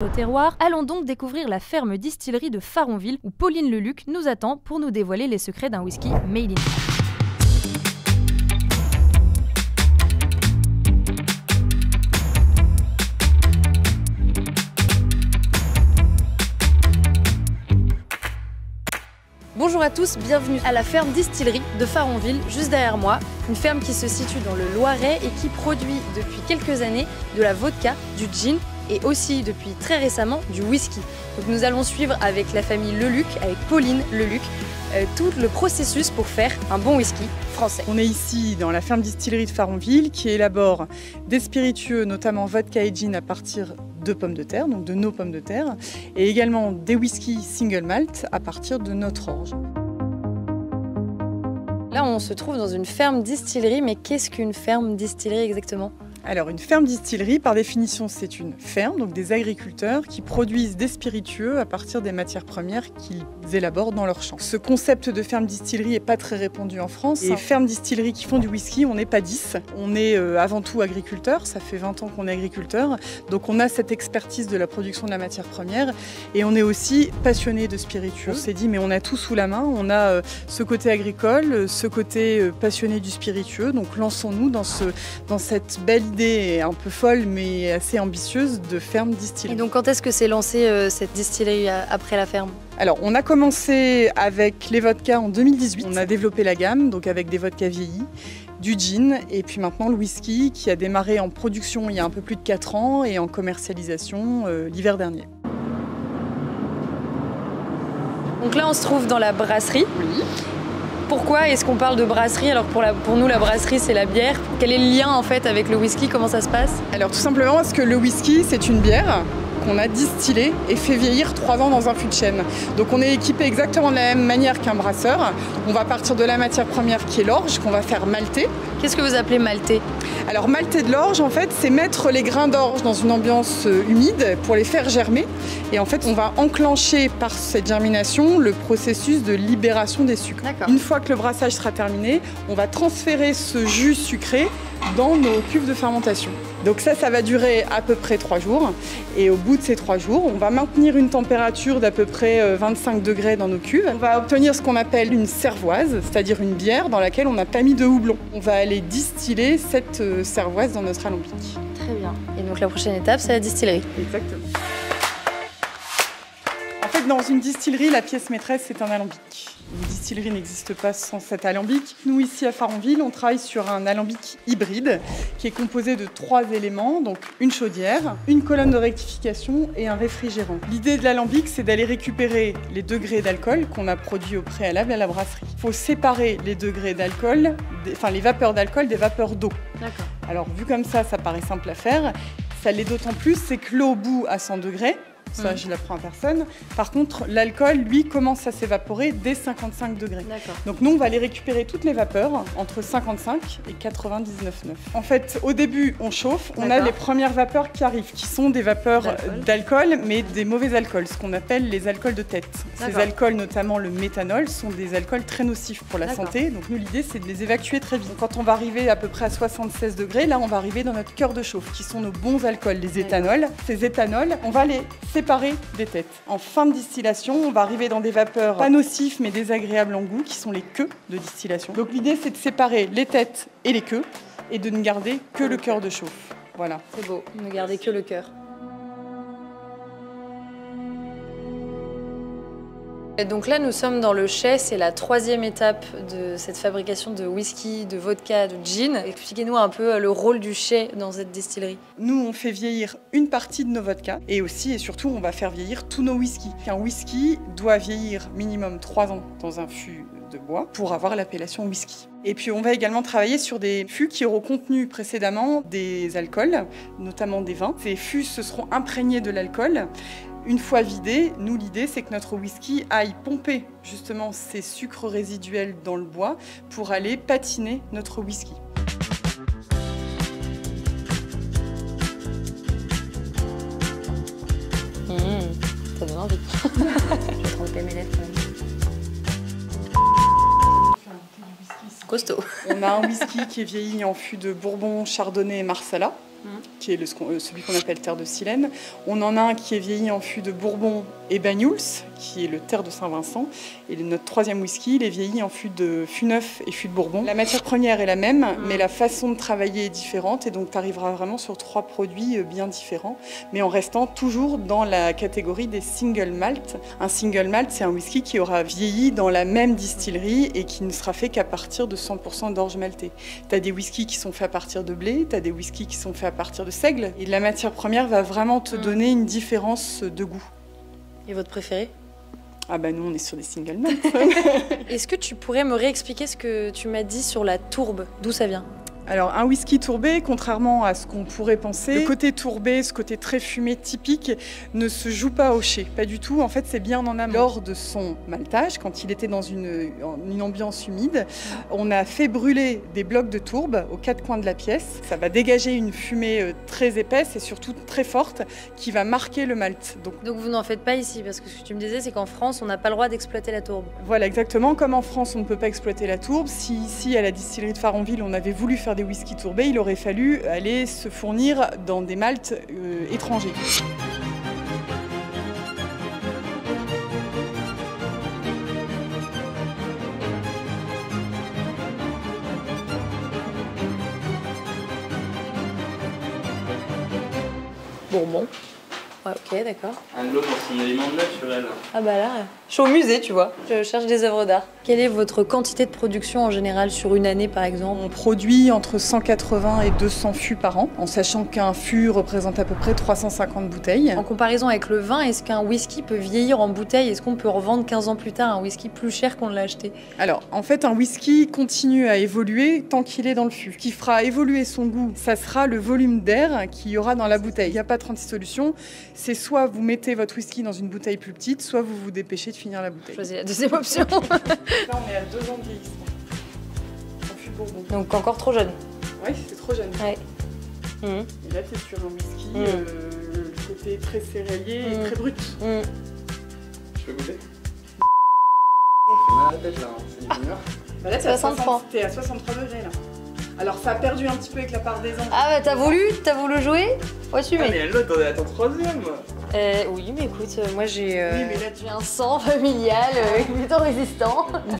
Au terroir, allons donc découvrir la ferme distillerie de Faronville où Pauline Leluc nous attend pour nous dévoiler les secrets d'un whisky made in France. Bonjour à tous, bienvenue à la ferme distillerie de Faronville, juste derrière moi. Une ferme qui se situe dans le Loiret et qui produit depuis quelques années de la vodka, du gin et aussi depuis très récemment du whisky. Donc nous allons suivre avec la famille Leluc, avec Pauline Leluc, tout le processus pour faire un bon whisky français. On est ici dans la ferme distillerie de Faronville qui élabore des spiritueux, notamment vodka et gin à partir de pommes de terre, donc de nos pommes de terre, et également des whiskies single malt à partir de notre orge. Là, on se trouve dans une ferme distillerie, mais qu'est-ce qu'une ferme distillerie exactement ? Alors une ferme distillerie, par définition, c'est une ferme, donc des agriculteurs qui produisent des spiritueux à partir des matières premières qu'ils élaborent dans leurs champs. Ce concept de ferme distillerie n'est pas très répandu en France. Et fermes distilleries qui font du whisky, on n'est pas 10. On est avant tout agriculteurs, ça fait 20 ans qu'on est agriculteurs. Donc on a cette expertise de la production de la matière première et on est aussi passionné de spiritueux. On s'est dit mais on a tout sous la main, on a ce côté agricole, ce côté passionné du spiritueux. Donc lançons-nous dans cette belle idée un peu folle mais assez ambitieuse de ferme distillerie. Et donc quand est-ce que s'est lancée cette distillerie après la ferme ? Alors on a commencé avec les vodkas en 2018, on a développé la gamme donc avec des vodkas vieillis, du gin et puis maintenant le whisky qui a démarré en production il y a un peu plus de 4 ans et en commercialisation l'hiver dernier. Donc là on se trouve dans la brasserie. Oui. Pourquoi est-ce qu'on parle de brasserie alors pour nous la brasserie c'est la bière? Quel est le lien en fait avec le whisky? Comment ça se passe? Alors tout simplement parce que le whisky c'est une bière qu'on a distillée et fait vieillir 3 ans dans un fût de chêne. Donc on est équipé exactement de la même manière qu'un brasseur. On va partir de la matière première qui est l'orge qu'on va faire malter. Qu'est-ce que vous appelez malter? Alors malter de l'orge en fait c'est mettre les grains d'orge dans une ambiance humide pour les faire germer. Et en fait on va enclencher par cette germination le processus de libération des sucres. Une fois que le brassage sera terminé, on va transférer ce jus sucré dans nos cuves de fermentation. Donc ça va durer à peu près 3 jours. Et au bout de ces 3 jours, on va maintenir une température d'à peu près 25 degrés dans nos cuves. On va obtenir ce qu'on appelle une cervoise, c'est-à-dire une bière dans laquelle on n'a pas mis de houblon. On va aller distiller cette cervoise dans notre alambic. Très bien. Et donc la prochaine étape, c'est la distillerie. Exactement. En fait, dans une distillerie, la pièce maîtresse, c'est un alambic. Une distillerie n'existe pas sans cet alambic. Nous, ici à Faronville, on travaille sur un alambic hybride qui est composé de 3 éléments, donc une chaudière, une colonne de rectification et un réfrigérant. L'idée de l'alambic, c'est d'aller récupérer les degrés d'alcool qu'on a produits au préalable à la brasserie. Il faut séparer les degrés d'alcool, les vapeurs d'alcool des vapeurs d'eau. D'accord. Alors, vu comme ça paraît simple à faire. Ça l'est d'autant plus, c'est que l'eau bout à 100 degrés. Ça, je l'apprends à personne. Par contre, l'alcool, lui, commence à s'évaporer dès 55 degrés. Donc nous, on va aller récupérer toutes les vapeurs entre 55 et 99,9. En fait, au début, on chauffe. On a les premières vapeurs qui arrivent, qui sont des vapeurs d'alcool, mais des mauvais alcools, ce qu'on appelle les alcools de tête. Ces alcools, notamment le méthanol, sont des alcools très nocifs pour la santé. Donc nous, l'idée, c'est de les évacuer très vite. Quand on va arriver à peu près à 76 degrés, là, on va arriver dans notre cœur de chauffe, qui sont nos bons alcools, les éthanols. Ces éthanols, on va les séparer des têtes. En fin de distillation, on va arriver dans des vapeurs pas nocifs mais désagréables en goût qui sont les queues de distillation. Donc l'idée c'est de séparer les têtes et les queues et de ne garder que le cœur de chauffe. Voilà. C'est beau, ne garder que le cœur. Et donc là, nous sommes dans le chai, c'est la 3e étape de cette fabrication de whisky, de vodka, de gin. Expliquez-nous un peu le rôle du chai dans cette distillerie. Nous, on fait vieillir une partie de nos vodkas et aussi et surtout, on va faire vieillir tous nos whiskies. Un whisky doit vieillir minimum 3 ans dans un fût de bois pour avoir l'appellation whisky. Et puis on va également travailler sur des fûts qui auront contenu précédemment des alcools, notamment des vins. Ces fûts se seront imprégnés de l'alcool. Une fois vidé, nous l'idée c'est que notre whisky aille pomper justement ces sucres résiduels dans le bois pour aller patiner notre whisky. Ça donne envie. Je vais tremper mes lèvres quand même. Costaud. On a un whisky qui est vieilli en fût de Bourbon, Chardonnay et Marsala. qui est celui qu'on appelle terre de Silène. On en a un qui est vieilli en fût de Bourbon et Banyuls, qui est le terre de Saint-Vincent. Et notre troisième whisky, il est vieilli en fût neuf et fût de Bourbon. La matière première est la même, mais la façon de travailler est différente. Et donc, tu arriveras vraiment sur 3 produits bien différents, mais en restant toujours dans la catégorie des single malt. Un single malt, c'est un whisky qui aura vieilli dans la même distillerie et qui ne sera fait qu'à partir de 100% d'orge maltée. Tu as des whiskies qui sont faits à partir de blé, tu as des whiskies qui sont faits à partir de seigle. Et la matière première va vraiment te donner une différence de goût. Et votre préféré? Ah bah nous on est sur des single malt. Est-ce que tu pourrais me réexpliquer ce que tu m'as dit sur la tourbe? D'où ça vient? Alors un whisky tourbé, contrairement à ce qu'on pourrait penser, le côté tourbé, ce côté très fumé typique, ne se joue pas au chai, pas du tout. En fait, c'est bien en amont. Lors de son maltage, quand il était dans une ambiance humide, on a fait brûler des blocs de tourbe aux 4 coins de la pièce. Ça va dégager une fumée très épaisse et surtout très forte qui va marquer le malt. Donc vous n'en faites pas ici, parce que ce que tu me disais, c'est qu'en France, on n'a pas le droit d'exploiter la tourbe. Voilà, exactement. Comme en France, on ne peut pas exploiter la tourbe. Si ici, à la distillerie de Faronville, on avait voulu faire des whisky tourbés, il aurait fallu aller se fournir dans des maltes étrangers. Bourbon. Ouais, ok, d'accord. Un de l'eau dans son élément naturel. Ah bah là, je suis au musée, tu vois. Je cherche des œuvres d'art. Quelle est votre quantité de production en général sur une année, par exemple? On produit entre 180 et 200 fûts par an, en sachant qu'un fût représente à peu près 350 bouteilles. En comparaison avec le vin, est-ce qu'un whisky peut vieillir en bouteille? Est-ce qu'on peut revendre 15 ans plus tard un whisky plus cher qu'on l'a acheté? Alors, en fait, un whisky continue à évoluer tant qu'il est dans le fût. Ce qui fera évoluer son goût, ça sera le volume d'air qu'il y aura dans la bouteille. Il n'y a pas 36 solutions. C'est soit vous mettez votre whisky dans une bouteille plus petite, soit vous vous dépêchez de finir la bouteille. Choisis la deuxième option. Là, on est à 2 ans de vieillissement. En fût Bourbon. Donc encore trop jeune. Oui, c'est trop jeune. Ouais. Et là, tu es sur un whisky, le côté très céréalier et très brut. Je peux goûter? J'ai mal à la tête là, c'est une humeur. Bah là, 63. T'es à 63 degrés là. Alors ça a perdu un petit peu avec la part des ans. Ah bah t'as voulu jouer? Ouais, tu mais l'autre, on est à ton 3e. Oui, mais écoute, moi j'ai oui, mais là, un sang familial plutôt résistant.